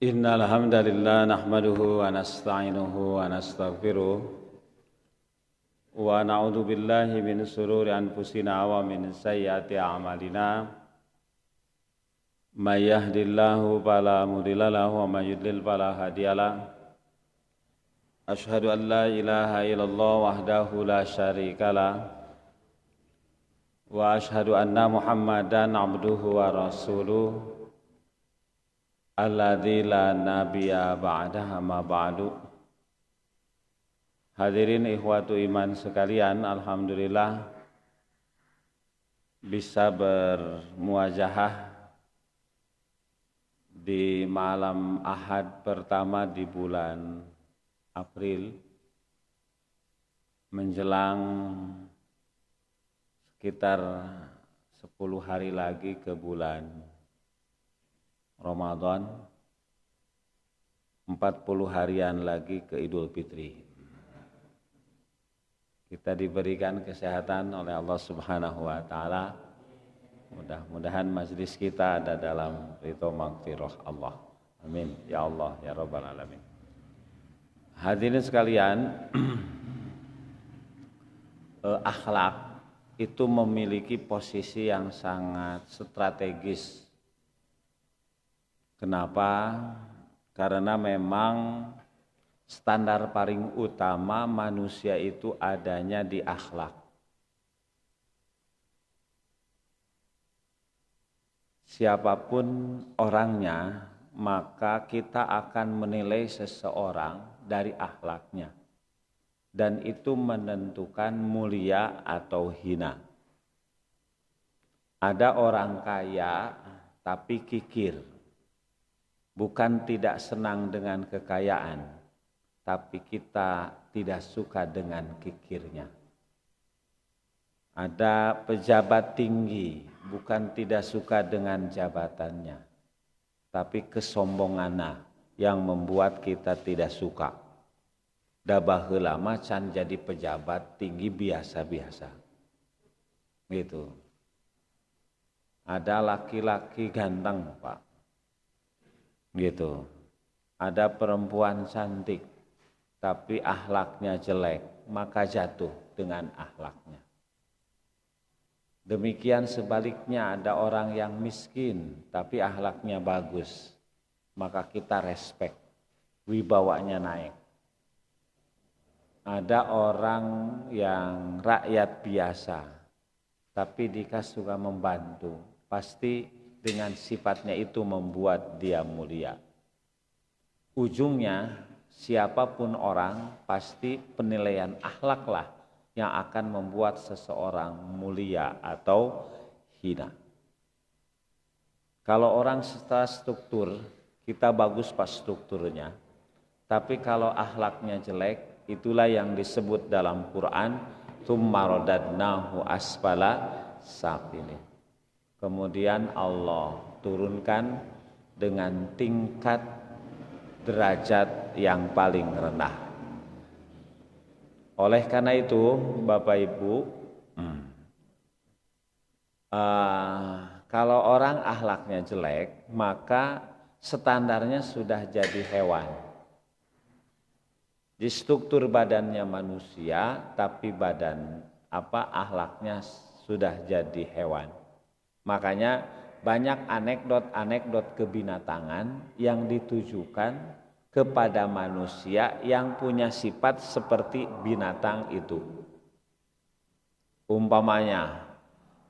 Innal hamdalillah nahmaduhu wa nasta'inuhu wa nastaghfiruh wa na'udzu billahi min shururi anfusina wa min sayyiati a'malina may yahdihillahu fala mudilla lahu wa may yudlil fala hadiyalah asyhadu an la ilaha illallah wahdahu la syarikalah wa asyhadu anna muhammadan abduhu wa rasuluh alladzi la nabiyya ba'dahu ma ba'du. Hadirin ikhwatu iman sekalian, alhamdulillah bisa bermuajahah di malam Ahad pertama di bulan April menjelang sekitar 10 hari lagi ke bulan Ramadan, 40 harian lagi ke Idul Fitri. Kita diberikan kesehatan oleh Allah Subhanahu wa taala. Mudah-mudahan majelis kita ada dalam ridho maghfirah Allah. Amin ya Allah ya rabbal alamin. Hadirin sekalian, akhlak itu memiliki posisi yang sangat strategis. Kenapa? Karena memang standar paling utama manusia itu adanya di akhlak. Siapapun orangnya, maka kita akan menilai seseorang dari akhlaknya. Dan itu menentukan mulia atau hina. Ada orang kaya tapi kikir. Bukan tidak senang dengan kekayaan, tapi kita tidak suka dengan kikirnya. Ada pejabat tinggi, bukan tidak suka dengan jabatannya, tapi kesombongannya yang membuat kita tidak suka. Da baheula mah can jadi pejabat tinggi biasa-biasa. Gitu. Ada laki-laki ganteng, Pak. Gitu. Ada perempuan cantik tapi akhlaknya jelek, maka jatuh dengan akhlaknya. Demikian sebaliknya, ada orang yang miskin tapi akhlaknya bagus, maka kita respect, wibawanya naik. Ada orang yang rakyat biasa tapi dikasih juga membantu, pasti dengan sifatnya itu membuat dia mulia. Ujungnya siapapun orang pasti penilaian akhlaklah yang akan membuat seseorang mulia atau hina. Kalau orang secara struktur, kita bagus pas strukturnya. Tapi kalau akhlaknya jelek, itulah yang disebut dalam Quran, tsumma radadnahu asfala safilin. Kemudian Allah turunkan dengan tingkat derajat yang paling rendah. Oleh karena itu, Bapak Ibu, kalau orang akhlaknya jelek, maka standarnya sudah jadi hewan. Di struktur badannya manusia, tapi akhlaknya sudah jadi hewan. Makanya banyak anekdot-anekdot kebinatangan yang ditujukan kepada manusia yang punya sifat seperti binatang itu. Umpamanya,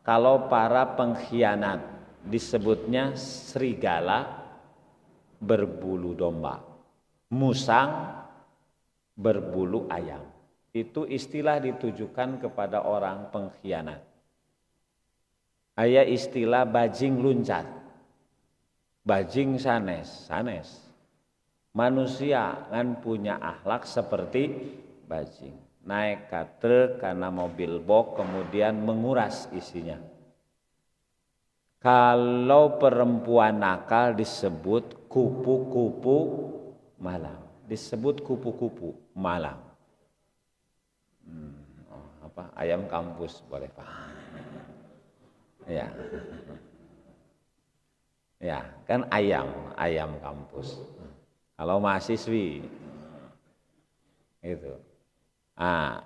kalau para pengkhianat disebutnya serigala berbulu domba, musang berbulu ayam. Itu istilah ditujukan kepada orang pengkhianat. Aya istilah bajing luncat, bajing sanes. Manusia kan punya akhlak seperti bajing. Naik ke truk karena mobil box kemudian menguras isinya. Kalau perempuan nakal disebut kupu-kupu malam. Disebut kupu-kupu malam. Ayam kampus boleh Pak. Ya. Ya, kan ayam kampus. Kalau mahasiswi itu. Nah,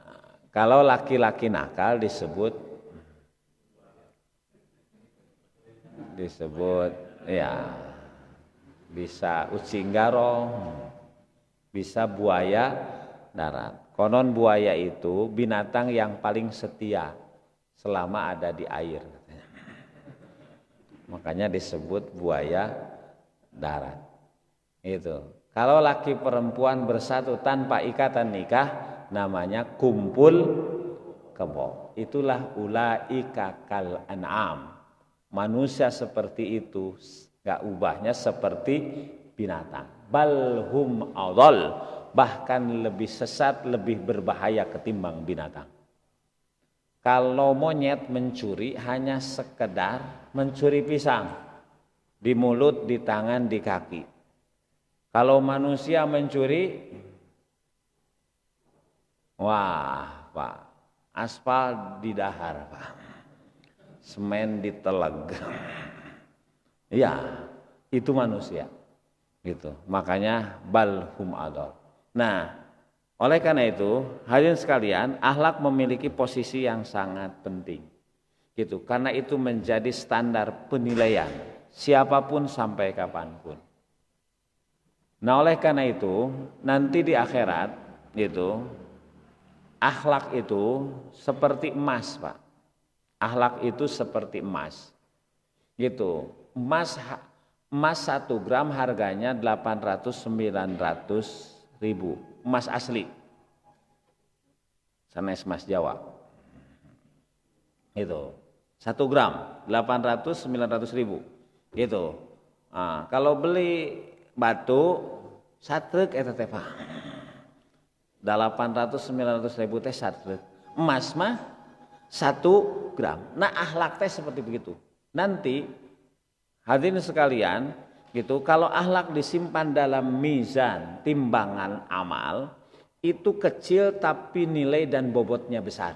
kalau laki-laki nakal disebut ya bisa ucinggaro, bisa buaya darat. Konon buaya itu binatang yang paling setia selama ada di air. Makanya disebut buaya darat. Itu. Kalau laki perempuan bersatu tanpa ikatan nikah namanya kumpul kebo. Itulah ulaika kal an'am. Manusia seperti itu enggak ubahnya seperti binatang. Balhum adall, bahkan lebih sesat, lebih berbahaya ketimbang binatang. Kalau monyet mencuri hanya sekedar mencuri pisang di mulut, di tangan, di kaki. Kalau manusia mencuri, wah Pak, aspal di dahar Pak, semen di teleg. Ya, itu manusia. Gitu. Makanya balhum adol. Nah, oleh karena itu, hadirin sekalian, akhlak memiliki posisi yang sangat penting. Gitu. Karena itu menjadi standar penilaian siapapun sampai kapanpun. Nah, oleh karena itu, nanti di akhirat gitu, akhlak itu seperti emas, Pak. Akhlak itu seperti emas. Gitu. Emas 1 gram harganya 800-900 ribu. Emas asli. Sanes emas Jawa. Itu. 1 gram 800-900 ribu. Gitu. Nah, kalau beli batu satrek eta teh Pak. 800-900 ribu teh satrek. Emas mah 1 gram. Nah, akhlak teh seperti begitu. Nanti hadirin sekalian, gitu, kalau akhlak disimpan dalam mizan, timbangan amal, itu kecil tapi nilai dan bobotnya besar.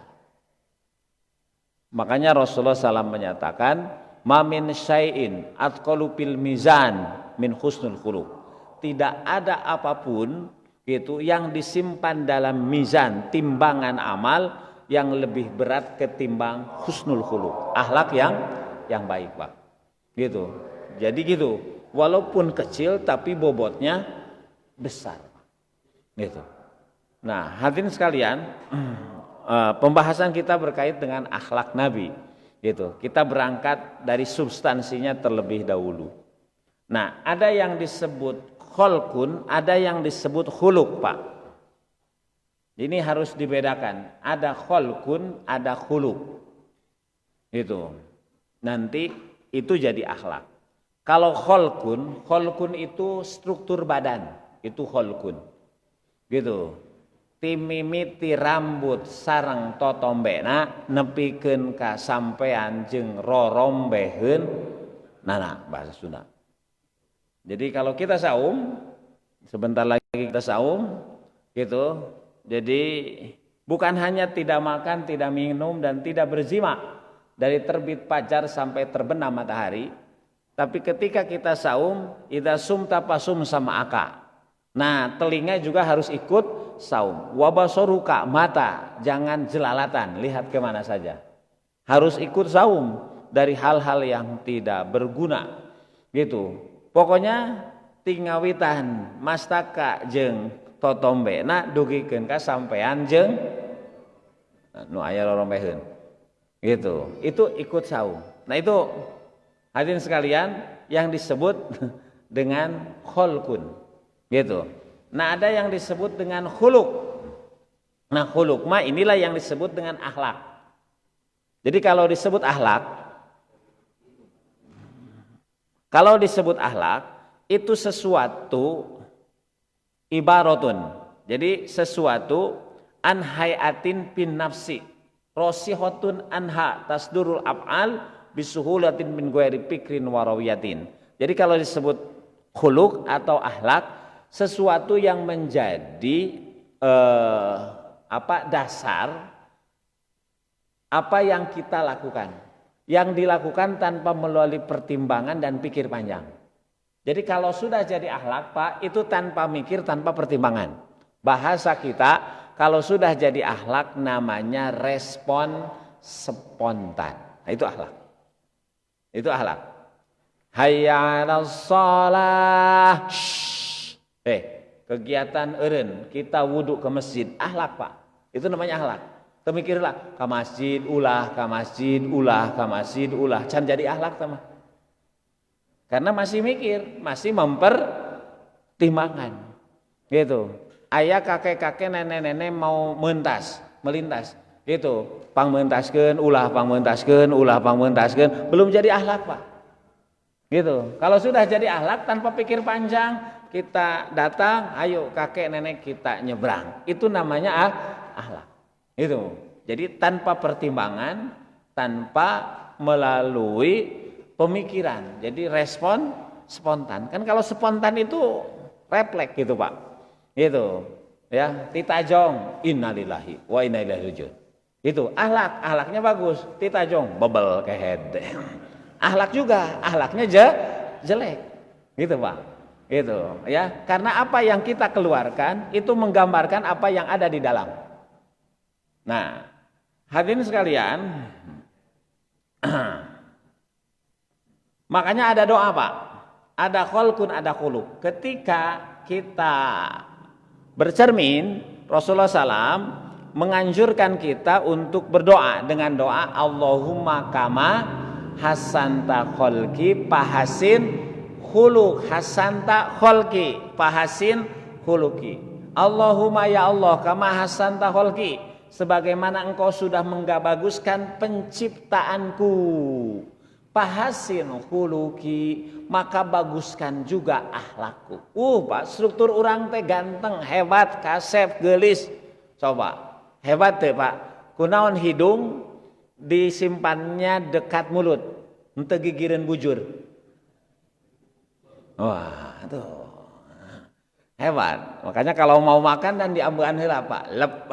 Makanya Rasulullah SAW menyatakan, "Ma min syai'in atqalu fil mizan min husnul khuluq." Tidak ada apapun gitu yang disimpan dalam mizan, timbangan amal yang lebih berat ketimbang husnul khuluq, akhlak yang baik, Pak. Gitu. Jadi gitu, walaupun kecil tapi bobotnya besar. Gitu. Nah, hadirin sekalian, pembahasan kita berkait dengan akhlak Nabi. Gitu. Kita berangkat dari substansinya terlebih dahulu. Nah, ada yang disebut kholkun, ada yang disebut khuluk, Pak. Ini harus dibedakan. Ada kholkun, ada khuluk. Itu. Nanti itu jadi akhlak. Kalau kholkun itu struktur badan, itu kholkun. Gitu. Timimiti rambut sareng totombena nepikeun ka sampean jeung rorombeheun nana bahasa Sunda. Jadi kalau kita saum, sebentar lagi kita saum, gitu. Jadi bukan hanya tidak makan, tidak minum dan tidak berzina dari terbit fajar sampai terbenam matahari, tapi ketika kita saum, idza sumta fasum sama aka. Nah, telinga juga harus ikut saum. Wabasoruka, mata jangan jelalatan, lihat kemana saja. Harus ikut saum dari hal-hal yang tidak berguna. Gitu. Pokoknya tingawitan mastaka jeung totombena dugikeun ka sampean jeung nu aya rorombeheun. Gitu. Itu ikut saum. Nah, itu hadirin sekalian yang disebut dengan kholkun. Gitu. Nah, ada yang disebut dengan khuluk. Nah, khuluk mah inilah yang disebut dengan akhlak. Jadi kalau disebut akhlak itu sesuatu ibaratun. Jadi sesuatu an hayatin bin nafsi rosihotun anha tasdurul af'al bisuhulatin min ghairi fikrin warawiyatin. Jadi kalau disebut khuluk atau akhlak, sesuatu yang menjadi dasar apa yang kita lakukan, yang dilakukan tanpa melalui pertimbangan dan pikir panjang. Jadi kalau sudah jadi akhlak Pak, itu tanpa mikir, tanpa pertimbangan. Bahasa kita, kalau sudah jadi akhlak namanya respon spontan. Nah, itu akhlak. Itu akhlak. Hayya 'alas shalah. Kegiatan eureun, kita wudhu ke masjid, akhlak Pak. Itu namanya akhlak. Temikirlah ke masjid ulah, ke masjid ulah, ke masjid ulah. Can jadi akhlak teman. Karena masih mikir, masih mempertimbangkan. Gitu. Ayah kakek-kakek nenek-nenek mau melintas. Gitu. Pangmentaskeun ulah, pangmentaskeun ulah, pangmentaskeun, belum jadi akhlak Pak. Gitu. Kalau sudah jadi akhlak tanpa pikir panjang, kita datang, ayo kakek nenek kita nyebrang. Itu namanya akhlak. Itu. Jadi tanpa pertimbangan, tanpa melalui pemikiran. Jadi respon spontan. Kan kalau spontan itu refleks gitu Pak. Gitu. Ya, titajong innalillahi wa inna ilaihi rajiun. Itu akhlak, akhlaknya bagus. Titajong bebel kehed. Akhlak juga, akhlaknya jelek. Gitu Pak. Gitu ya. Karena apa yang kita keluarkan itu menggambarkan apa yang ada di dalam. Nah, hadirin sekalian, makanya ada doa Pak, ada kholkun, ada khuluq. Ketika kita bercermin, Rasulullah SAW menganjurkan kita untuk berdoa dengan doa Allahumma kama hasanta kholki pahasin khuluq, hasanta kholki pahasin khuluqi. Allahumma ya Allah kama hasanta kholki, sebagaimana engkau sudah menggabaguskan penciptaanku, pahasin khuluqi, maka baguskan juga akhlakku. Pak, struktur orang teh ganteng, hebat, kasep, gelis. Coba, hebat teh Pak. Kunaon hidung disimpannya dekat mulut, henteu gigireun bujur. Wah, tuh. Hebat. Makanya kalau mau makan dan diambean heula Pak, lep.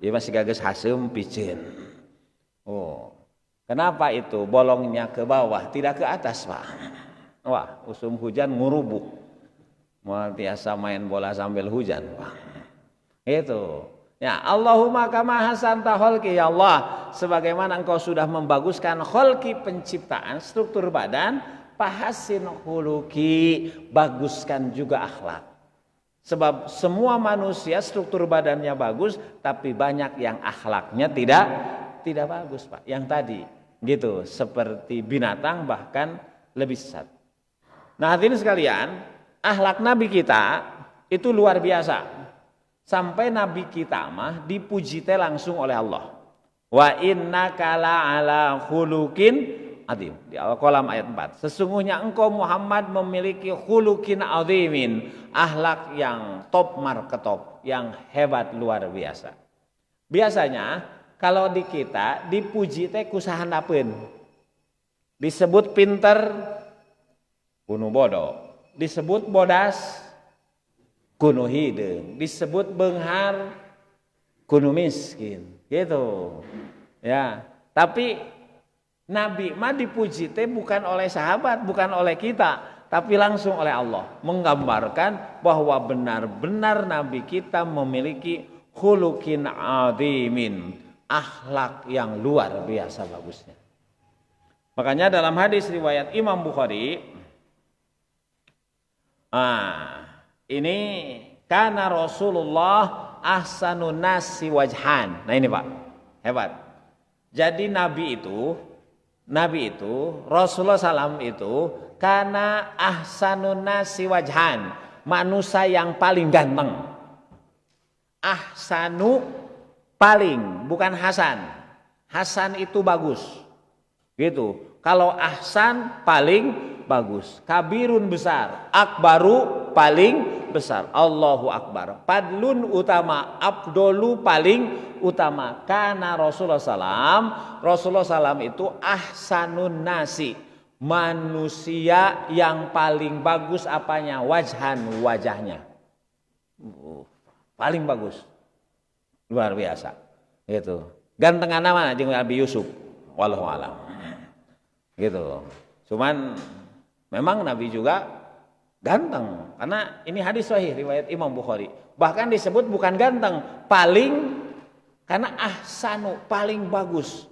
Ya masih gagas hasem picin. Oh, kenapa itu bolongnya ke bawah tidak ke atas Pak? Wah, usum hujan ngurubuk. Mau biasa main bola sambil hujan Pak. Itu. Ya Allahumma kama hasanta kholqi, ya Allah, sebagaimana engkau sudah membaguskan kholqi penciptaan, struktur badan, pahasin khuluqi, baguskan juga akhlak. Sebab semua manusia struktur badannya bagus, tapi banyak yang akhlaknya tidak bagus Pak. Yang tadi gitu, seperti binatang bahkan lebih sesat. Nah hadirin sekalian, akhlak Nabi kita itu luar biasa. Sampai Nabi kita mah dipuji teh langsung oleh Allah. Wa innaka la'ala khuluqin azim. Di Al-Qalam ayat 4. Sesungguhnya engkau Muhammad memiliki khuluqin azimin, akhlak yang top marketop, yang hebat luar biasa. Biasanya kalau di kita dipuji teh kusahandapeun. Disebut pinter kuno bodoh, disebut bodas kuno hideung, disebut beunghar kuno miskin. Gitu. Ya, tapi Nabi mah dipuji teh bukan oleh sahabat, bukan oleh kita, tapi langsung oleh Allah, menggambarkan bahwa benar-benar Nabi kita memiliki khuluqin azimin, akhlak yang luar biasa bagusnya. Makanya dalam hadis riwayat Imam Bukhari, ini kana Rasulullah ahsanun nasi wajhan. Nah ini Pak, hebat. Jadi Nabi itu Rasulullah SAW itu kana ahsanun nasi wajhan, manusia yang paling ganteng. Ahsanu paling, bukan Hasan. Hasan itu bagus. Gitu. Kalau ahsan paling bagus. Kabirun besar, akbaru paling besar. Allahu akbar. Padlun utama, abdolu paling utama. Karena Rasulullah SAW itu ahsanun nasi, manusia yang paling bagus apanya? Wajhan, wajahnya. Paling bagus. Luar biasa. Gitu. Gantengan mana jeung Nabi Yusuf. Wallahu a'lam. Gitu. Cuman memang Nabi juga ganteng, karena ini hadis sahih riwayat Imam Bukhari. Bahkan disebut bukan ganteng, paling, karena ahsanu, paling bagus.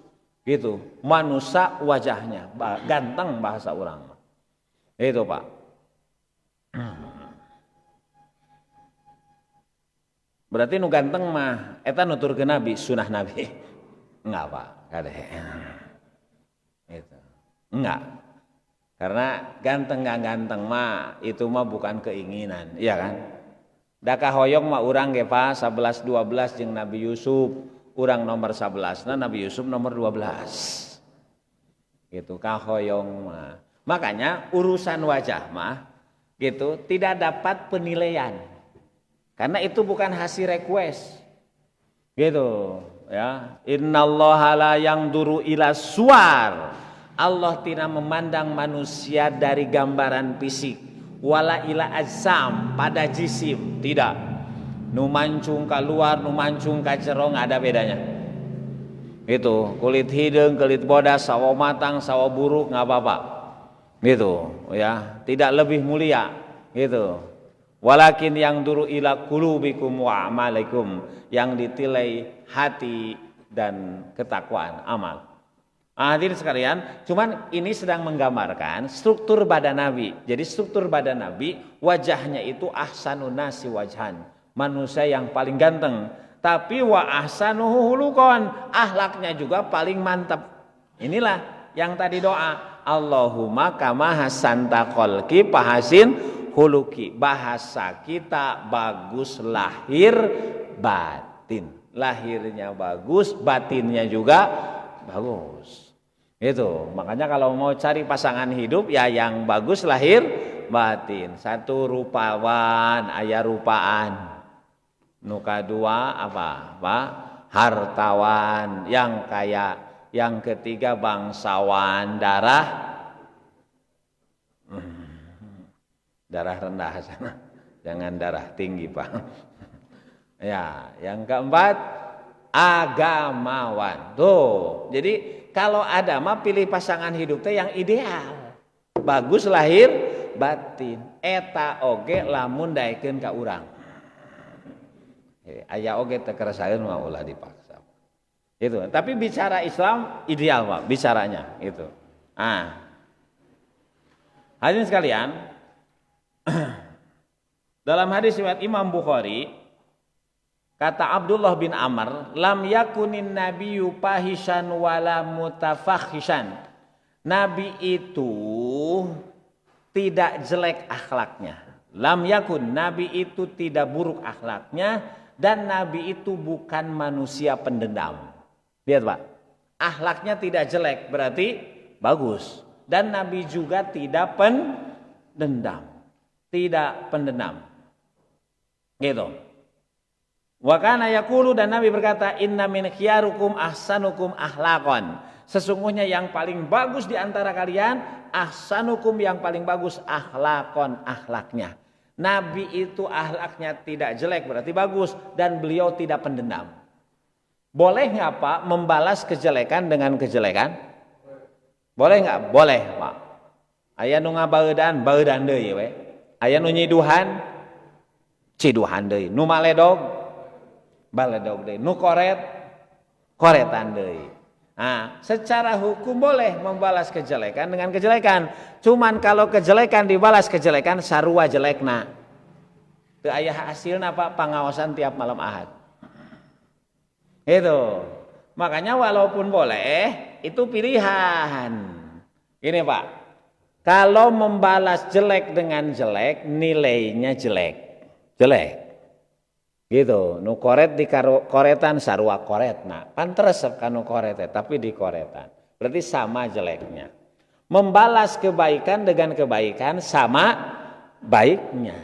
Gitu. Manusia wajahnya, ganteng bahasa orang. Itu Pak. Berarti nu ganteng mah eta nuturkeun Nabi, sunah Nabi. Enggak Pak, kade. Itu. Enggak. Karena ganteng enggak ganteng mah itu mah bukan keinginan, iya kan? Da kahoyong mah urang ge Pak 11 12 jeung Nabi Yusuf, urang nomor 11, nah Nabi Yusuf nomor 12. Gitu kahoyong mah. Makanya urusan wajah mah gitu tidak dapat penilaian. Karena itu bukan hasil request. Gitu, ya. Innallaha la yanzuru ila suwar. Allah tidak memandang manusia dari gambaran fisik, wala ila azam, pada jisim, tidak. Nu mancung keluar, nu mancung ka jero ada bedanya. Itu, kulit hidung, kulit bodas, sawo matang, sawo buruk enggak apa-apa. Gitu, ya. Tidak lebih mulia, gitu. Walakin yang duru ila qulubikum wa amalikum, yang ditilai hati dan ketakwaan amal. Hadirin sekalian, cuman ini sedang menggambarkan struktur badan Nabi. Jadi struktur badan Nabi, wajahnya itu ahsanun nasi wajhan, manusia yang paling ganteng. Tapi wa ahsanuhu hulukon, akhlaknya juga paling mantap. Inilah yang tadi doa, Allahumma kama hasanta khalqi fahasin huluki, bahasa kita bagus lahir batin, lahirnya bagus, batinnya juga bagus. Itu makanya kalau mau cari pasangan hidup ya yang bagus lahir batin. Satu rupawan, aya rupaan. Nu kadua apa? Hartawan, yang kaya. Yang ketiga bangsawan, darah rendah sana, jangan darah tinggi Pak. Ya, yang keempat agamawan. Tuh, jadi kalau ada mah pilih pasangan hidup teh yang ideal, bagus lahir batin. Eta oge lamun daekeun ka urang. Aya oge teu keresaheun mah ulah dipaksa. Itu. Tapi bicara Islam ideal Pak, bicaranya itu. Hadirin sekalian, dalam hadis riwayat Imam Bukhari, kata Abdullah bin Amr, lam yakunin nabiyyu fahishan wala mutafakhishan. Nabi itu tidak jelek akhlaknya. Lam yakun, Nabi itu tidak buruk akhlaknya, dan Nabi itu bukan manusia pendendam. Lihat Pak, akhlaknya tidak jelek, berarti bagus. Dan Nabi juga tidak pendendam. Tidak pendendam. Gitu. Wa kana yaqulu, dan Nabi berkata, inna min khiyarukum ahsanukum akhlaqan. Sesungguhnya yang paling bagus di antara kalian ahsanukum, yang paling bagus akhlaqan, akhlaknya. Nabi itu akhlaknya tidak jelek berarti bagus, dan beliau tidak pendendam. Boleh nggak Pak membalas kejelekan dengan kejelekan? Boleh nggak? Boleh Pak. Aya nu ngabaeudan, baeudan deui we. Aya nu nyiduhan, ciduhan deui. Nu maledog, baledog deui. Nu koret, koretan deui. Nah, secara hukum boleh membalas kejelekan dengan kejelekan. Cuman kalau kejelekan dibalas kejelekan, sarua jelekna. Teu aya hasilna Pak, pangaosan tiap malam Ahad. Itu. Makanya walaupun boleh, itu pilihan. Ini Pak, kalau membalas jelek dengan jelek, nilainya jelek. Jelek. Gitu. Nu koret di koretan sarua koretna. Pan teresep kanu korete, tapi di koretan. Berarti sama jeleknya. Membalas kebaikan dengan kebaikan sama baiknya.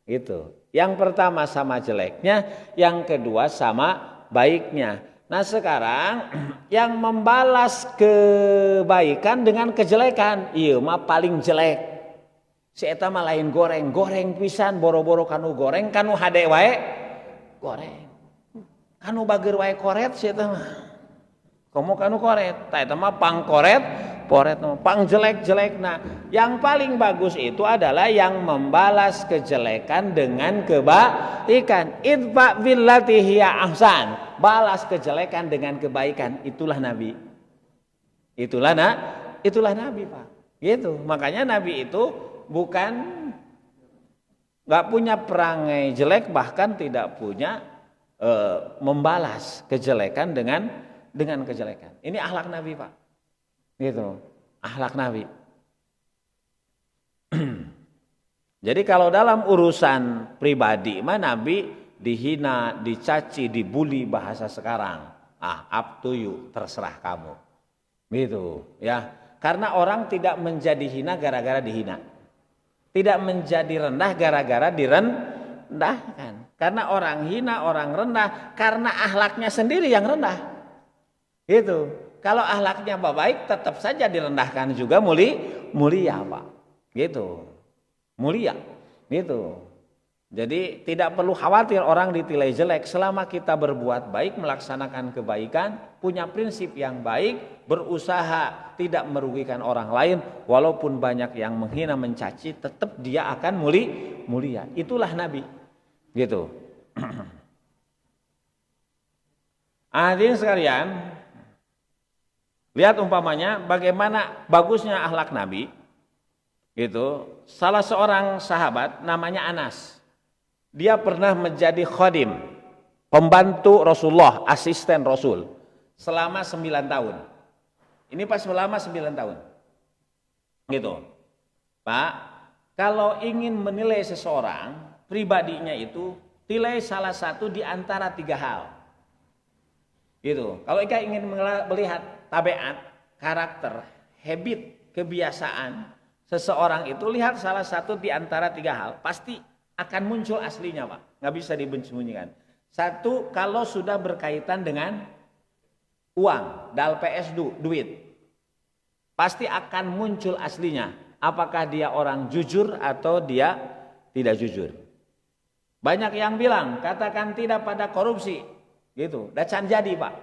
Gitu. Yang pertama sama jeleknya, yang kedua sama baiknya. Nah sekarang yang membalas kebaikan dengan kejelekan, iya mah paling jelek. Si eta mah lain goreng pisan, boro-boro kanu goreng, kanu hade wae goreng. Kanu bageur wae koret si eta mah. Komo kanu koret, ta eta mah pangkoret poret pang jelek-jelek. Nah, yang paling bagus itu adalah yang membalas kejelekan dengan kebaikan. Idfa billati hiya ahsan. Balas kejelekan dengan kebaikan. Itulah Nabi. Itulah Nabi, Pak. Gitu. Makanya Nabi itu bukan nggak punya perangai jelek, bahkan tidak punya membalas kejelekan dengan kejelekan. Ini akhlak Nabi, Pak. Gitu. Akhlak Nabi. Jadi kalau dalam urusan pribadi mah Nabi dihina, dicaci, dibully bahasa sekarang. Up to you, terserah kamu. Gitu, ya. Karena orang tidak menjadi hina gara-gara dihina. Tidak menjadi rendah gara-gara direndahkan. Karena orang hina, orang rendah karena akhlaknya sendiri yang rendah. Gitu. Kalau akhlaknya baik tetap saja direndahkan juga mulia, Pak. Gitu. Mulia. Gitu. Jadi tidak perlu khawatir orang ditilai jelek selama kita berbuat baik, melaksanakan kebaikan, punya prinsip yang baik, berusaha tidak merugikan orang lain, walaupun banyak yang menghina, mencaci, tetap dia akan mulia. Itulah Nabi. Gitu. Hadirin sekalian, lihat umpamanya bagaimana bagusnya akhlak Nabi. Gitu. Salah seorang sahabat namanya Anas. Dia pernah menjadi khadim, pembantu Rasulullah, asisten Rasul selama 9 tahun. Ini pas selama 9 tahun. Gitu. Pak, kalau ingin menilai seseorang, pribadinya itu nilai salah satu di antara 3 hal. Gitu. Kalau kita ingin melihat tabiat, karakter, habit, kebiasaan seseorang itu, lihat salah satu di antara 3 hal, pasti akan muncul aslinya, Pak. Nggak bisa disembunyikan. Satu, kalau sudah berkaitan dengan uang, dal PS duit, pasti akan muncul aslinya. Apakah dia orang jujur atau dia tidak jujur. Banyak yang bilang, katakan tidak pada korupsi. Gitu, dan jadi, Pak.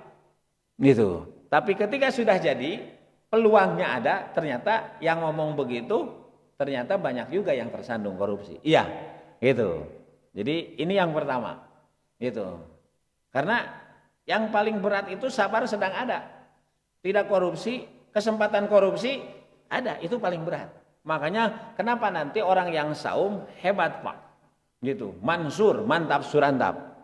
Gitu. Tapi ketika sudah jadi, peluangnya ada, ternyata yang ngomong begitu, ternyata banyak juga yang tersandung korupsi. Iya. Gitu. Jadi ini yang pertama. Gitu. Karena yang paling berat itu sabar sedang ada. Tidak korupsi, kesempatan korupsi ada, itu paling berat. Makanya kenapa nanti orang yang saum hebat, Pak. Gitu. Mansur, mantap surantap.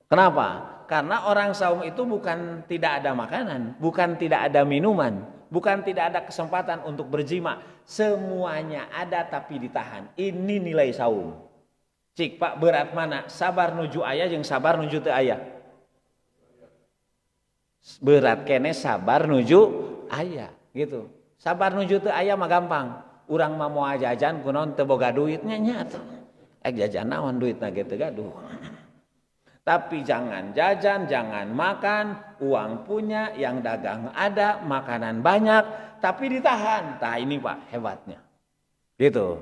Kenapa? Karena orang saum itu bukan tidak ada makanan, bukan tidak ada minuman, bukan tidak ada kesempatan untuk berjima. Semuanya ada tapi ditahan. Ini nilai saum. Cik, Pak, berat mana? Sabar nuju ayah jeung sabar nuju teu ayah. Berat kene sabar nuju ayah, gitu. Sabar nuju teu ayah mah gampang. Urang mah moal jajan kunaon teu boga duitnya nya atuh. Jajan naon duitna ge teu gaduh. Tapi jangan jajan, jangan makan, uang punya, yang dagang ada, makanan banyak, tapi ditahan. Nah ini, Pak, hebatnya. Gitu.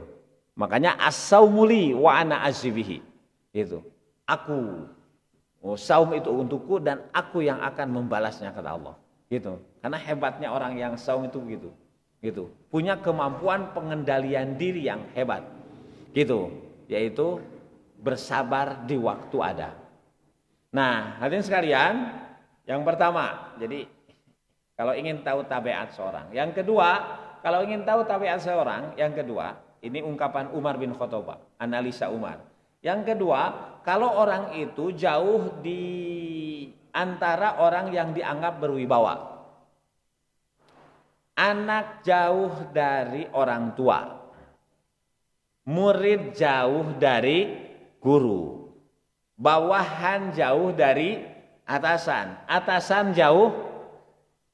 Makanya as-saumuli wa ana azibihi. Gitu. Aku, saum itu untukku dan aku yang akan membalasnya kata Allah. Gitu. Karena hebatnya orang yang saum itu begitu. Gitu. Punya kemampuan pengendalian diri yang hebat. Gitu. Yaitu bersabar di waktu ada. Nah, hadirin sekalian, yang pertama, jadi kalau ingin tahu tabiat seorang. Yang kedua, kalau ingin tahu tabiat seorang, yang kedua, ini ungkapan Umar bin Khattab, analisa Umar. Yang kedua, kalau orang itu jauh di antara orang yang dianggap berwibawa. Anak jauh dari orang tua. Murid jauh dari guru. Bawahan jauh dari atasan. Atasan jauh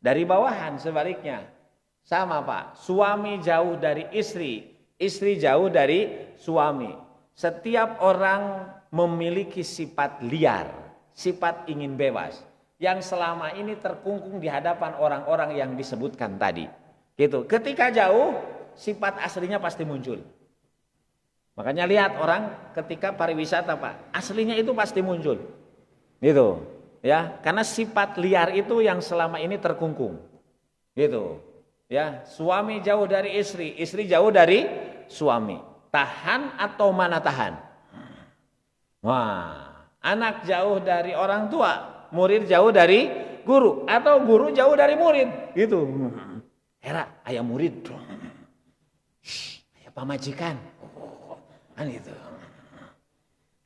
dari bawahan, sebaliknya. Sama, Pak. Suami jauh dari istri. Istri jauh dari suami. Setiap orang memiliki sifat liar, sifat ingin bebas, yang selama ini terkungkung di hadapan orang-orang yang disebutkan tadi. Gitu. Ketika jauh, sifat aslinya pasti muncul. Makanya lihat orang ketika pariwisata, Pak, aslinya itu pasti muncul. Gitu. Ya, karena sifat liar itu yang selama ini terkungkung. Gitu. Ya, suami jauh dari istri, istri jauh dari suami. Tahan atau mana tahan? Wah, anak jauh dari orang tua, murid jauh dari guru, atau guru jauh dari murid, gitu. Hera, ayah murid, ayah pamajikan, kan itu.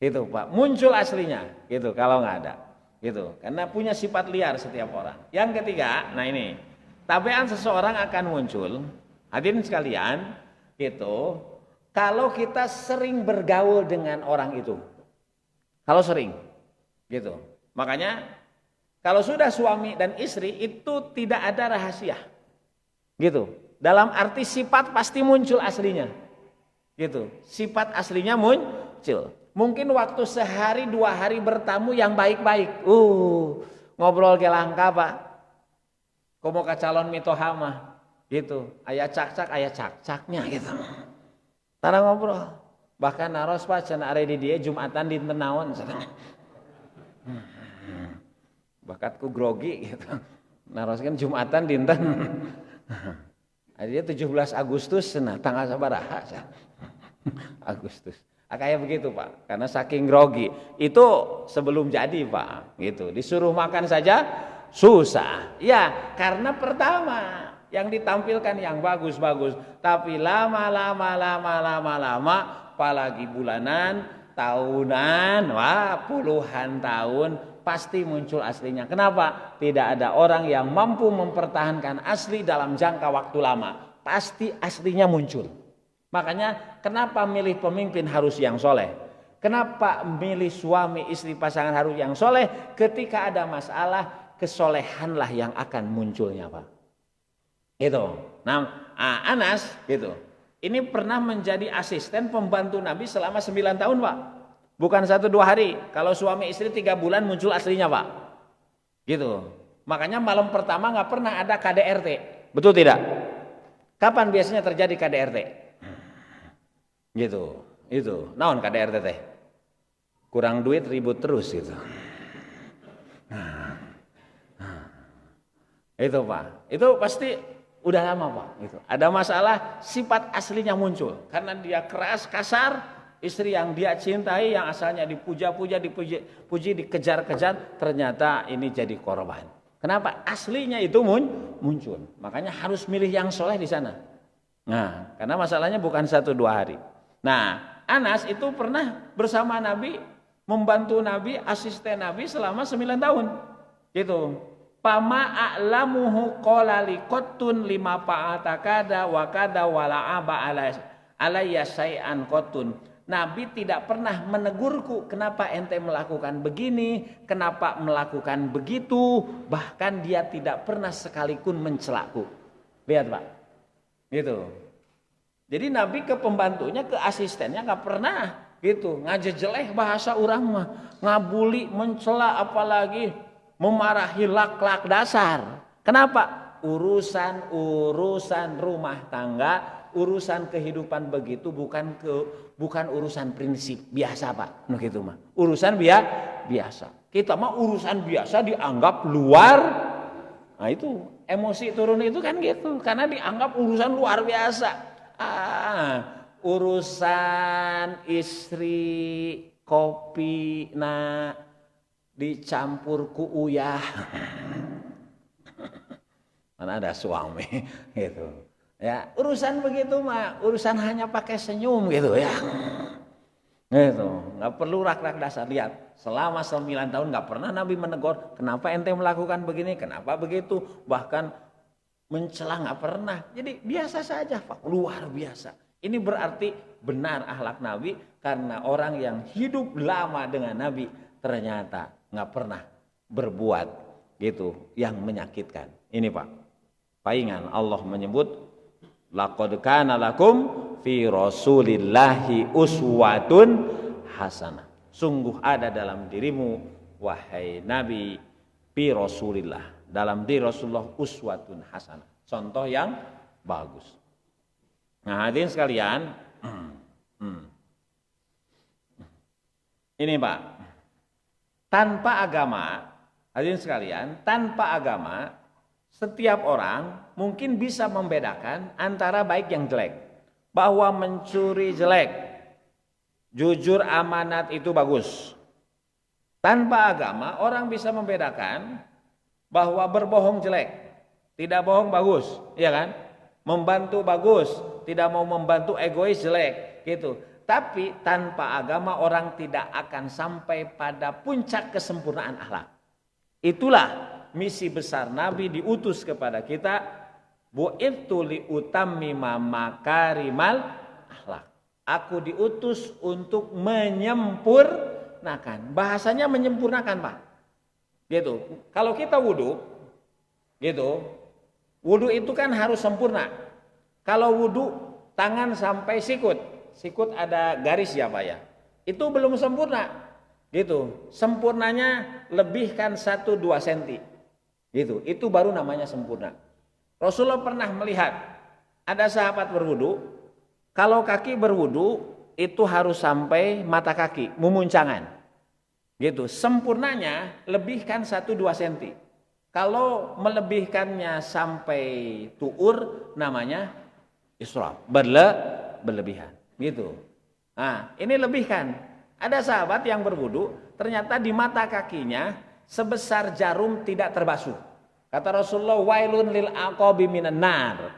Itu Pak, muncul aslinya, gitu. Kalau nggak ada, gitu. Karena punya sifat liar setiap orang. Yang ketiga, nah ini, tabiat seseorang akan muncul, hadirin sekalian, gitu. Kalau kita sering bergaul dengan orang itu, kalau sering, gitu. Makanya kalau sudah suami dan istri itu tidak ada rahasia, gitu. Dalam arti sifat pasti muncul aslinya, gitu. Sifat aslinya muncul. Mungkin waktu sehari 2 hari bertamu yang baik-baik, ngobrol ke langka Pak. Komo ka calon mitohama, gitu. Ayah cak-caknya, gitu. Tara ngobrol. Bahkan naros Pak cenah are di dia Jumatan dinten naon bakatku grogi gitu. Naroskeun Jumatan dinten dia 17 Agustus cenah tanggal sabaraha Agustus. Kayak begitu Pak, karena saking grogi. Itu sebelum jadi Pak, gitu. Disuruh makan saja susah. Ya, karena pertama yang ditampilkan yang bagus-bagus, tapi lama, apalagi bulanan, tahunan, puluhan tahun pasti muncul aslinya. Kenapa? Tidak ada orang yang mampu mempertahankan asli dalam jangka waktu lama. Pasti aslinya muncul. Makanya kenapa milih pemimpin harus yang soleh? Kenapa milih suami istri pasangan harus yang soleh? Ketika ada masalah, kesolehanlah yang akan munculnya Pak. Gitu. Nah, Anas gitu. Ini pernah menjadi asisten pembantu Nabi selama 9 tahun Pak. Bukan 1-2 hari. Kalau suami istri 3 bulan muncul aslinya Pak. Gitu. Makanya malam pertama nggak pernah ada KDRT. Betul tidak? Kapan biasanya terjadi KDRT? Gitu. Itu. Naon KDRT teh? Kurang duit ribut terus gitu. Itu Pak. Itu pasti udah lama Pak. Gitu. Ada masalah, sifat aslinya muncul. Karena dia keras, kasar, istri yang dia cintai, yang asalnya dipuja-puja, dipuji, dikejar-kejar, ternyata ini jadi korban. Kenapa? Aslinya itu muncul. Makanya harus milih yang soleh di sana. Nah, karena masalahnya bukan 1-2 hari. Nah, Anas itu pernah bersama Nabi, membantu Nabi, asisten Nabi selama 9 tahun. Gitu. Pama a'lamuhu qala liqattun lima fa'ata kada wa kada wala aba alayya syai'an qattun. Nabi tidak pernah menegurku, kenapa ente melakukan begini, kenapa melakukan begitu, bahkan dia tidak pernah sekalipun mencelaku. Lihat Pak, gitu. Jadi Nabi ke pembantunya, ke asistennya nggak pernah gitu ngajejeleh bahasa urang mah, ngabuli, mencela, apalagi memarahi lak-lak dasar. Kenapa? Urusan rumah tangga, urusan kehidupan begitu bukan urusan prinsip biasa Pak. Nah gitu mah. Urusan biasa. Kita mah urusan biasa dianggap luar. Nah itu emosi turun itu kan gitu, karena dianggap urusan luar biasa. Urusan istri kopi dicampur ku uyah. Mana ada suami gitu. Ya, urusan begitu mah, urusan hanya pakai senyum gitu ya. Gitu, enggak perlu rak-rak dasar. Lihat, selama 9 tahun enggak pernah Nabi menegur, kenapa ente melakukan begini, kenapa begitu, bahkan mencela enggak pernah. Jadi biasa saja, Pak, luar biasa. Ini berarti benar akhlak Nabi, karena orang yang hidup lama dengan Nabi ternyata enggak pernah berbuat gitu yang menyakitkan. Ini Pak, palingan Allah menyebut laqad kana lakum fi rasulillahi uswatun hasanah. Sungguh ada dalam dirimu wahai Nabi fi Rasulillah, dalam diri Rasulullah uswatun hasanah, contoh yang bagus. Nah, hadirin sekalian, ini Pak, tanpa agama, hadirin sekalian, tanpa agama Setiap orang mungkin bisa membedakan antara baik yang jelek. Bahwa mencuri jelek, jujur amanat itu bagus. Tanpa agama orang bisa membedakan bahwa berbohong jelek, tidak bohong bagus, ya kan? Membantu bagus, tidak mau membantu egois jelek, gitu. Tapi tanpa agama orang tidak akan sampai pada puncak kesempurnaan akhlak. Itulah misi besar Nabi diutus kepada kita, bu'itsu liutammima makarimal akhlak. Aku diutus untuk menyempurnakan. Bahasanya menyempurnakan, Pak. Gitu. Kalau kita wudu, gitu. Wudu itu kan harus sempurna. Kalau wudu tangan sampai sikut, sikut ada garis ya Pak ya. Itu belum sempurna. Gitu. Sempurnanya lebihkan 1-2 cm. Gitu. Itu baru namanya sempurna. Rasulullah pernah melihat ada sahabat berwudu, kalau kaki berwudu itu harus sampai mata kaki, memuncangan. Gitu. Sempurnanya lebihkan 1-2 cm. Kalau melebihkannya sampai tuur namanya israf, berlebihan. Gitu. Nah, ini lebihkan. Ada sahabat yang berwudu, ternyata di mata kakinya sebesar jarum tidak terbasuh. Kata Rasulullah, wailun lil aqabi minan nar.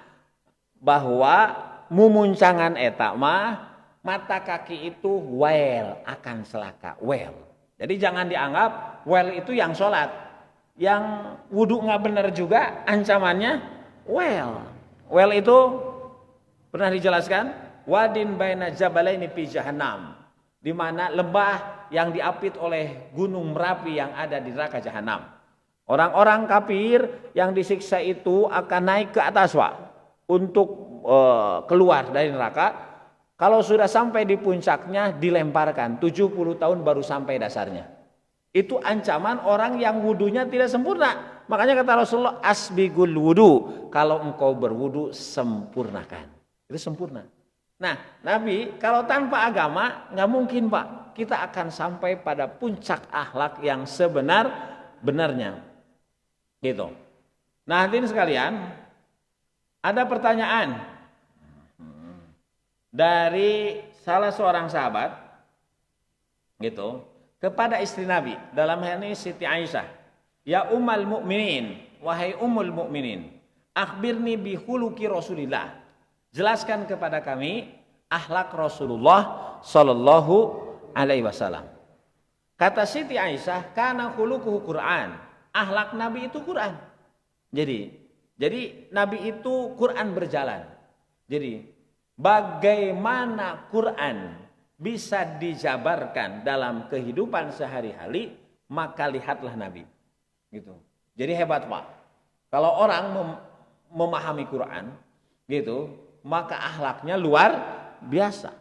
Bahwa mumuncangan eta mah mata kaki itu wail, akan celaka, wail. Jadi jangan dianggap wail itu yang sholat. Yang wudu nggak benar juga ancamannya wail. Wail itu pernah dijelaskan, wadin baina jabalaini fi jahannam, di mana lembah yang diapit oleh gunung Merapi yang ada di neraka jahanam. Orang-orang kafir yang disiksa itu akan naik ke atas, Pak, untuk keluar dari neraka. Kalau sudah sampai di puncaknya dilemparkan, 70 tahun baru sampai dasarnya. Itu ancaman orang yang wudunya tidak sempurna. Makanya kata Rasulullah, asbigul wudu, kalau engkau berwudu sempurnakan. Itu sempurna. Nah, Nabi kalau tanpa agama nggak mungkin, Pak. Kita akan sampai pada puncak akhlak yang sebenar-benarnya. Gitu. Nah, hadirin sekalian, ada pertanyaan dari salah seorang sahabat gitu kepada istri Nabi, dalam hal ini Siti Aisyah. Ya ummal mukminin, wahai ummul mukminin, akhbirni bi khuluqi Rasulillah. Jelaskan kepada kami akhlak Rasulullah sallallahu alaihi wasallam. Kata Siti Aisyah, kana khuluquhu Quran. Akhlak Nabi itu Quran. Jadi Nabi itu Quran berjalan. Jadi bagaimana Quran bisa dijabarkan dalam kehidupan sehari-hari, maka lihatlah Nabi. Gitu. Jadi hebat, Pak. Kalau orang memahami Quran, gitu, maka akhlaknya luar biasa.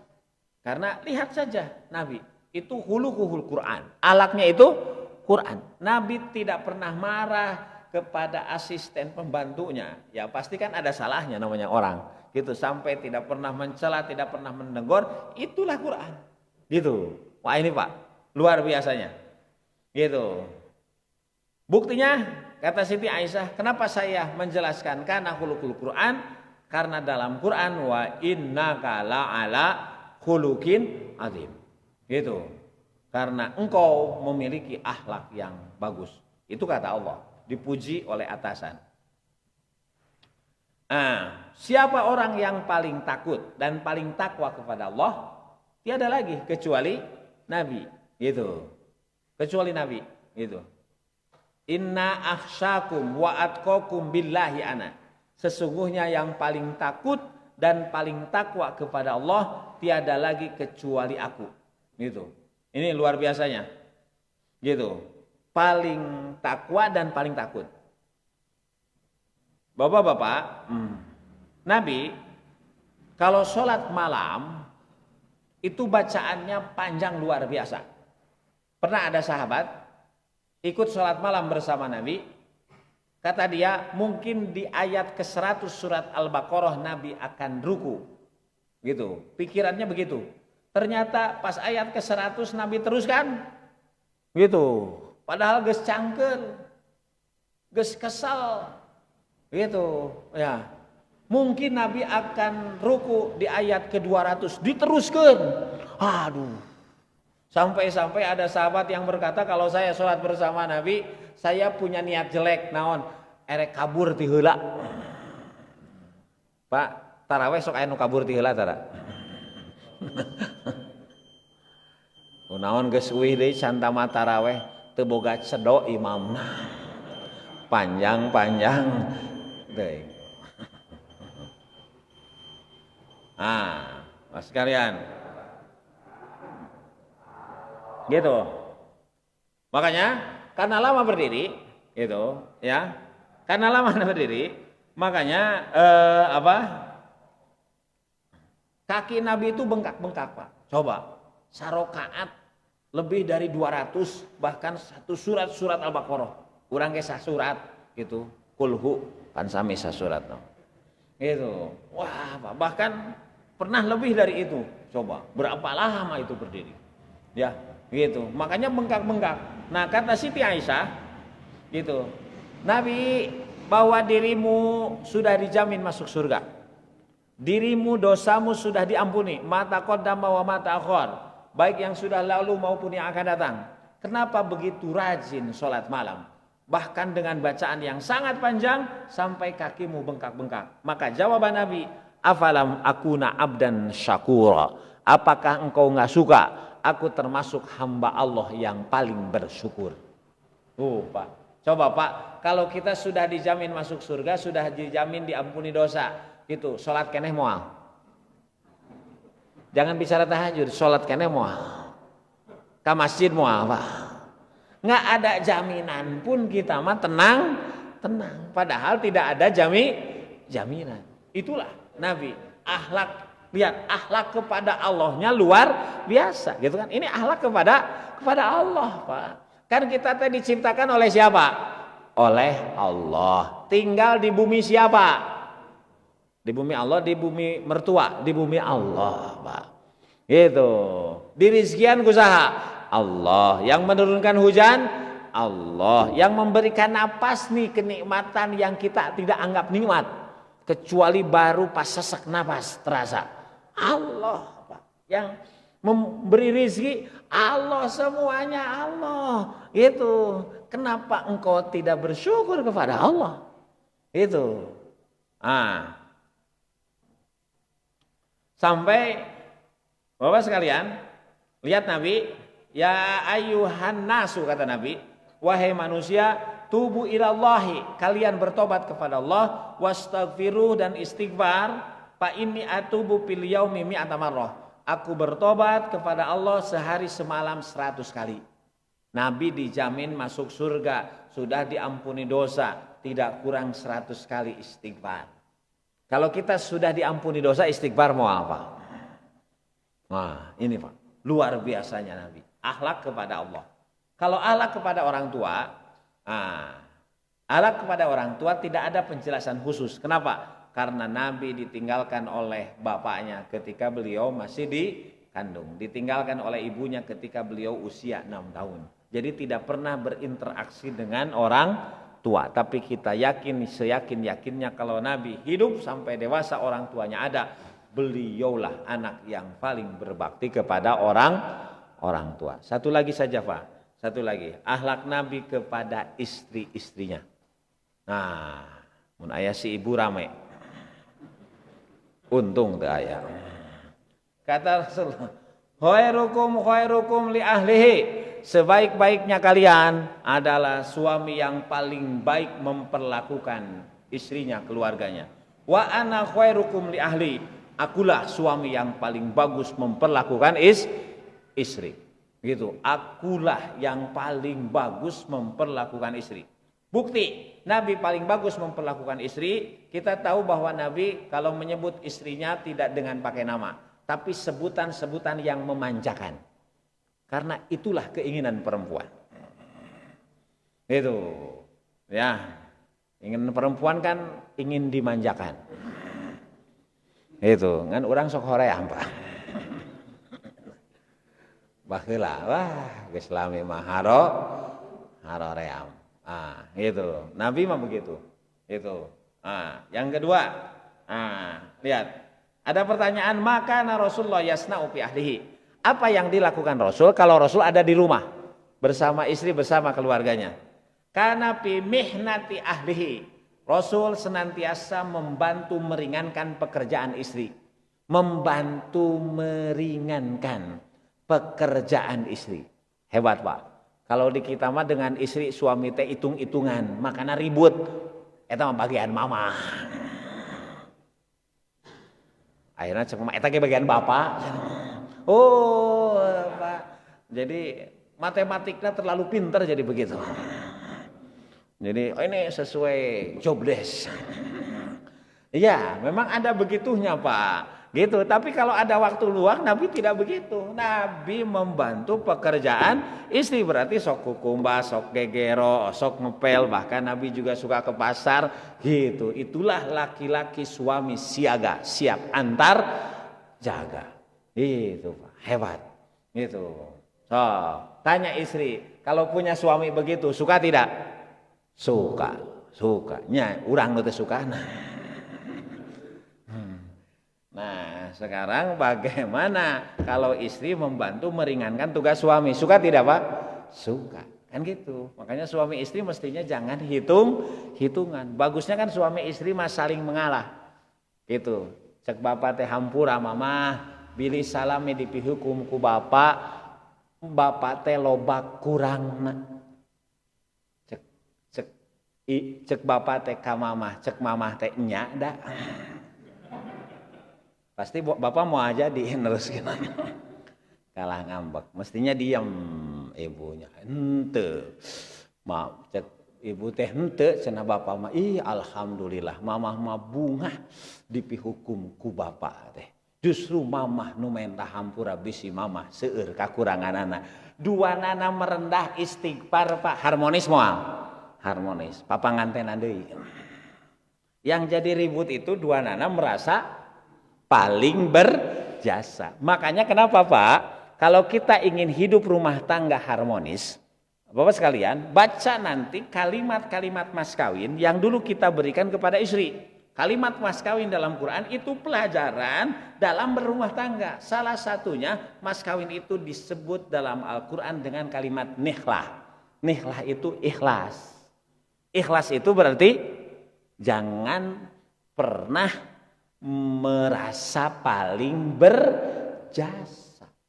Karena lihat saja Nabi itu khuluquhul Quran. Akhlaknya itu Quran. Nabi tidak pernah marah kepada asisten pembantunya. Ya pasti kan ada salahnya namanya orang. Gitu, sampai tidak pernah mencela, tidak pernah menegur, itulah Quran. Gitu. Wah ini Pak, luar biasanya. Gitu. Buktinya kata Siti Aisyah, kenapa saya menjelaskan karena khuluqul Quran? Karena dalam Quran wa innaka la'ala khuluqin azim. Gitu. Karena engkau memiliki akhlak yang bagus. Itu kata Allah, dipuji oleh atasan. Nah, siapa orang yang paling takut dan paling takwa kepada Allah? Tiada lagi kecuali Nabi, gitu. Kecuali Nabi, gitu. Inna akhsyakum wa atqakum billahi ana. Sesungguhnya yang paling takut dan paling takwa kepada Allah tiada lagi kecuali aku, gitu. Ini luar biasanya, gitu. Paling takwa dan paling takut. Bapak-bapak, Nabi kalau sholat malam itu bacaannya panjang luar biasa. Pernah ada sahabat ikut sholat malam bersama Nabi, kata dia mungkin di ayat ke-100 surat Al-Baqarah Nabi akan ruku, gitu. Pikirannya begitu. Ternyata pas ayat ke-100 Nabi teruskan, gitu. Padahal geus cangkeun, geus kesal. Gitu, ya. Mungkin Nabi akan ruku di ayat ke-200, diteruskan. Aduh. Sampai-sampai ada sahabat yang berkata, kalau saya sholat bersama Nabi, saya punya niat jelek, naon erek kabur ti heula. Pak, taraweh sok aya nu kabur ti heula tara. Naon geus euih deui santama taraweh teu boga cedo imamna. Panjang-panjang deui. Mas sekalian. Gitu. Makanya karena lama berdiri, gitu, ya. Karena lama berdiri, makanya kaki Nabi itu bengkak-bengkak, Pak. Coba, sarokaat lebih dari 200, bahkan satu surat Al-Baqarah. Urang ge surat gitu. Kulhu kan sami sasurat no. Gitu. Wah, Pak, bahkan pernah lebih dari itu. Coba, berapa lama itu berdiri? Ya, gitu. Makanya bengkak-bengkak. Nah, kata Siti Aisyah, gitu. Nabi, bahwa dirimu sudah dijamin masuk surga. Dirimu dosamu sudah diampuni. Mata qaddama wa mata akhar. Baik yang sudah lalu maupun yang akan datang. Kenapa begitu rajin sholat malam? Bahkan dengan bacaan yang sangat panjang sampai kakimu bengkak-bengkak. Maka jawaban Nabi, afalam akuna abdan syakura. Apakah engkau nggak suka? Aku termasuk hamba Allah yang paling bersyukur. Pak, coba Pak, kalau kita sudah dijamin masuk surga, sudah dijamin diampuni dosa, gitu, sholat keneh moal. Jangan bicara tahajud, sholat keneh moal. Ke masjid moal, Pak. Nggak ada jaminan pun kita mah tenang. Padahal tidak ada jaminan. Itulah Nabi. Lihat akhlak kepada Allahnya luar biasa, gitu kan? Ini akhlak kepada Allah, Pak. Kan kita tadi diciptakan oleh siapa? Oleh Allah. Tinggal di bumi siapa? Di bumi Allah, di bumi mertua, di bumi Allah, Pak. Gitu. Di rizkian kusaha Allah, yang menurunkan hujan Allah, yang memberikan napas nih kenikmatan yang kita tidak anggap nikmat kecuali baru pas sesak napas terasa. Allah, Pak. Yang memberi rizki Allah, semuanya Allah. Itu kenapa engkau tidak bersyukur kepada Allah? Itu. Sampai Bapak sekalian, lihat Nabi, ya ayyuhan nasu, kata Nabi, wahai manusia, tubu ilallahi, kalian bertobat kepada Allah, wastaghfiruh, dan istighfar, fa inni atubu fil yaumi mi'ata marrah. Aku bertobat kepada Allah sehari semalam 100 kali. Nabi dijamin masuk surga, sudah diampuni dosa, tidak kurang 100 kali istighfar. Kalau kita sudah diampuni dosa, istighfar mau apa? Nah, ini Pak, luar biasanya Nabi. Akhlak kepada Allah. Kalau akhlak kepada orang tua, akhlak kepada orang tua tidak ada penjelasan khusus. Kenapa? Karena Nabi ditinggalkan oleh bapaknya ketika beliau masih dikandung. Ditinggalkan oleh ibunya ketika beliau usia 6 tahun. Jadi tidak pernah berinteraksi dengan orang tua. Tapi kita yakin, seyakin-yakinnya kalau Nabi hidup sampai dewasa orang tuanya ada, beliaulah anak yang paling berbakti kepada orang tua. Satu lagi saja Pak, satu lagi, akhlak Nabi kepada istri-istrinya. Nah, mun aya si ibu rame, untung teu aya. Kata Rasulullah, khairukum li ahlihi, sebaik-baiknya kalian adalah suami yang paling baik memperlakukan istrinya, keluarganya. Wa ana khairukum li ahli, akulah suami yang paling bagus memperlakukan istri. Gitu. Akulah yang paling bagus memperlakukan istri. Bukti, Nabi paling bagus memperlakukan istri. Kita tahu bahwa Nabi kalau menyebut istrinya tidak dengan pakai nama, tapi sebutan-sebutan yang memanjakan. Karena itulah keinginan perempuan. Itu. Ya. Ingin perempuan kan ingin dimanjakan. Itu kan orang sok hoream Pak. Baheula wah geus lami mah haroream. Gitu. Nabi mah begitu. Itu. Yang kedua, lihat. Ada pertanyaan, maka Rasulullah yasna'u fi ahlihi. Apa yang dilakukan Rasul kalau Rasul ada di rumah bersama istri, bersama keluarganya? Karena fi mihnati ahlihi. Rasul senantiasa membantu meringankan pekerjaan istri. Membantu meringankan pekerjaan istri. Hebat, Pak. Kalau di kita mah dengan istri suami teh hitung-hitungan, makanya ribut. Eta mah bagian mama. Akhirnya cek mama eta ge bagian bapak. Oh, Pak. Jadi matematiknya terlalu pintar jadi begitu. Jadi ini sesuai job desk. Iya, memang ada begitunya, Pak. Gitu. Tapi kalau ada waktu luang, Nabi tidak begitu. Nabi membantu pekerjaan istri, berarti sok kukumba, sok gegero, sok ngepel, bahkan Nabi juga suka ke pasar gitu. Itulah laki-laki suami siaga, siap antar jaga. Itu, Pak. Hebat. Gitu. So, tanya istri, kalau punya suami begitu, suka tidak? Suka. Nya urang nu teu suka. Nah, sekarang bagaimana kalau istri membantu meringankan tugas suami? Suka tidak, Pak? Suka. Kan gitu. Makanya suami istri mestinya jangan hitungan. Bagusnya kan suami istri mah saling mengalah. Gitu. Cek bapak teh hampura mama, bilih salami dipihukum ku bapak. Bapak teh loba kurangna. Cek bapak teh ka mamah, cek mamah teh nya da. Pasti bapak mau aja diteruskan. Kalah ngambek. Mestinya diam ibunya. Henteu. Maaf, cek ibu teh henteu cenah bapak mah. Ih, alhamdulillah mamah mah bungah dipihukum ku bapak teh. Justru mamah nu mentah hampura bisi mamah seueur kakuranganana. Duanana merendah istighfar, Pak. Harmonis moal. Harmonis. Papangantenna deui. Yang jadi ribut itu duanana merasa paling berjasa. Makanya kenapa, Pak? Kalau kita ingin hidup rumah tangga harmonis, Bapak sekalian, baca nanti kalimat-kalimat mas kawin yang dulu kita berikan kepada istri. Kalimat mas kawin dalam Quran itu pelajaran dalam berumah tangga. Salah satunya mas kawin itu disebut dalam Al-Quran dengan kalimat nihlah. Nihlah itu ikhlas. Ikhlas itu berarti jangan pernah merasa paling berjasa.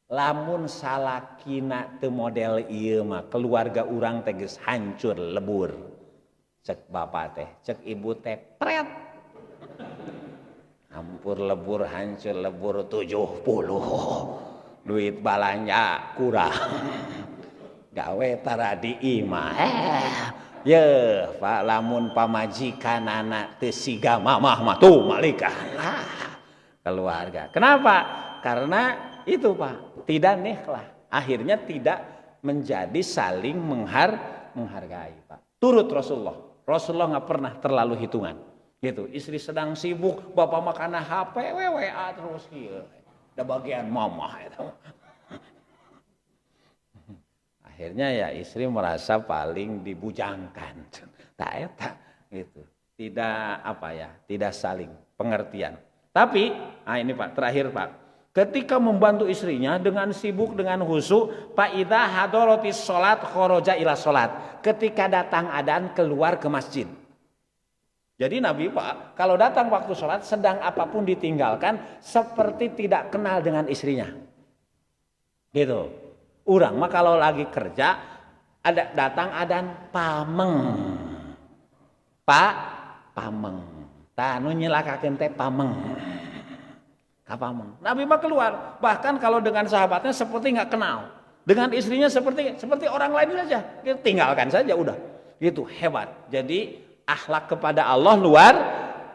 Lamun salakina teu model ieu mah keluarga urang teh geus hancur lebur. Cek bapak teh, cek ibu teh pret. Hampur lebur, hancur lebur 70. Duit balanja kurang. Gawe tara di imah. Ya, Pak, lamun pamajikan anak teu siga mamah mah tuh malikah keluarga. Kenapa? Karena itu, Pak, tidak nihlah. Akhirnya tidak menjadi saling menghargai, Pak. Turut Rasulullah. Rasulullah nggak pernah terlalu hitungan. Gitu. Istri sedang sibuk, bapak makan HP, WA terus kieu. Da bagian mamah itu. Akhirnya ya istri merasa paling dibujangkan. Tak eta gitu. Tidak tidak saling pengertian. Tapi, ini Pak, terakhir Pak. Ketika membantu istrinya dengan sibuk dengan khusyuk, fa idza hadaratis salat kharaja ila salat. Ketika datang adzan keluar ke masjid. Jadi Nabi, Pak, kalau datang waktu salat sedang apapun ditinggalkan seperti tidak kenal dengan istrinya. Gitu. Urang mah kalau lagi kerja ada datang adzan pameng. Pak pameng. Tah nu nyelakakeun teh pameng. Ka pameng. Nabi mah keluar, bahkan kalau dengan sahabatnya seperti enggak kenal. Dengan istrinya seperti orang lain saja. Tinggalkan saja udah. Gitu hebat. Jadi akhlak kepada Allah luar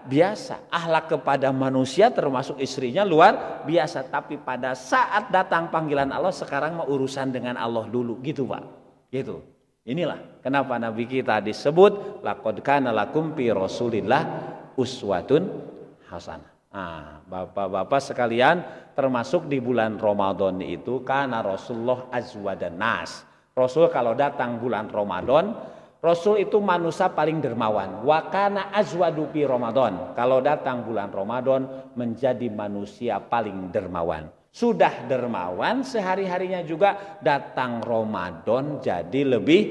biasa. Akhlak kepada manusia termasuk istrinya luar biasa. Tapi pada saat datang panggilan Allah sekarang mau urusan dengan Allah dulu. Gitu Pak. Gitu. Inilah kenapa Nabi kita disebut laqad kana lakum fi Rasulillah uswatun hasanah. Bapak-bapak sekalian, termasuk di bulan Ramadan itu karena Rasulullah azwadan nas. Rasul kalau datang bulan Ramadan Rasul itu manusia paling dermawan. Wa kana azwadu fi Ramadan. Kalau datang bulan Ramadan menjadi manusia paling dermawan. Sudah dermawan sehari-harinya juga datang Ramadan jadi lebih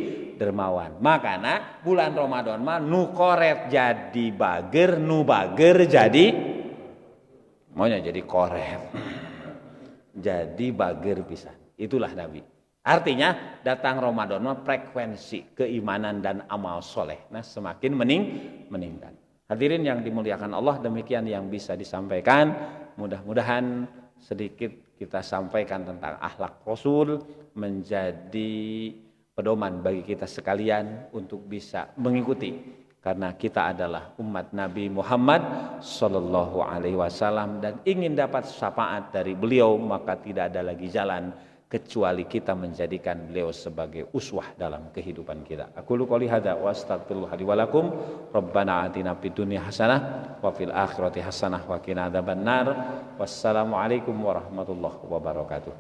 dermawan. Makanya bulan Ramadan mah nu koret jadi bager, nu bager jadi maunya jadi koret. Jadi bager pisan. Itulah Nabi. Artinya datang Ramadan frekuensi keimanan dan amal soleh semakin meningkat. Hadirin yang dimuliakan Allah, demikian yang bisa disampaikan. Mudah-mudahan sedikit kita sampaikan tentang akhlak Rasul menjadi pedoman bagi kita sekalian untuk bisa mengikuti. Karena kita adalah umat Nabi Muhammad Sallallahu Alaihi Wasallam dan ingin dapat syafaat dari beliau, maka tidak ada lagi jalan kecuali kita menjadikan beliau sebagai uswah dalam kehidupan kita. Aku qouli hadza wa astaghfirullah li wa lakum. Rabbana atina fid dunya hasanah wa fil akhirati hasanah wa qina adzabannar. Wassalamualaikum warahmatullahi wabarakatuh.